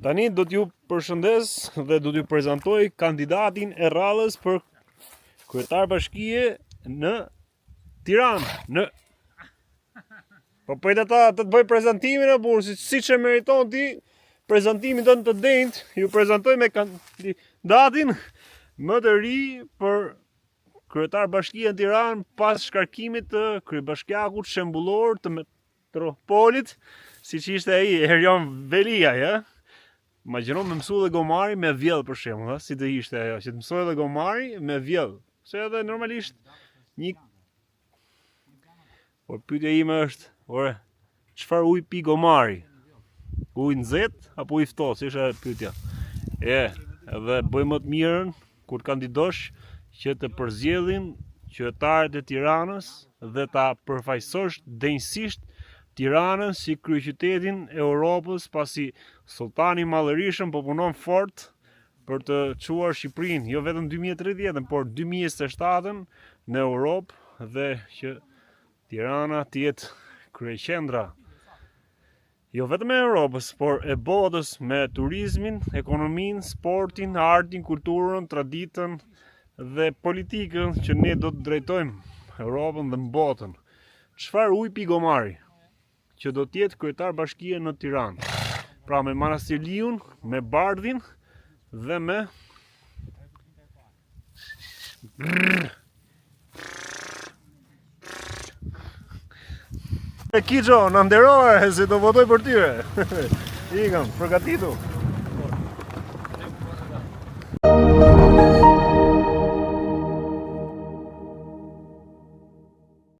Tani do t'ju përshëndes dhe do t'ju prezantoj kandidatin e radhës për kryetar bashkie në Tiranë. Po pojtë ata të bëj prezantimin e burë, siç e meriton ti prezantimin tënd të denjt, ju prezantoj me kandidatin më të ri për kryetar bashkie në Tiranë pas shkarkimit të kryebashkiakut shembullor të metropolit, siç ishte ai Erion Velia, ja? Imagjino me mësu dhe gomari me vjell për shembull, si të ishte ajo, që të mësoj dhe gomari me vjell. Se edhe normalisht një... Por pyetja ime është, ore, çfarë ujë pi gomari? Ujë nxehtë apo ujë ftohtë, si është pyetja. Edhe bëj më të mirën kur kandidosh që të përzjedhin qytetarët e Tiranës dhe ta përfaqësosh denjësisht Tiranën si kryeqytetin e Europës, pasi Sultani Mallërishtëm po punon fort për të çuar Shqipërinë, jo vetëm 2030, por 2027 në Europë dhe që Tirana të jetë kryeqendra jo vetëm e Europës, por e botës me turizmin, ekonominë, sportin, artin, kulturën, traditën dhe politikën që ne do të drejtojmë Europën dhe botën. Çfarë ujë pi gomari që do t'jetë kryetar bashkie në Tiranë? Pra me Manastiliun, me Bardhin dhe me Kijo, në nderore, se do votoj për tyre. Ikëm, përgatitu.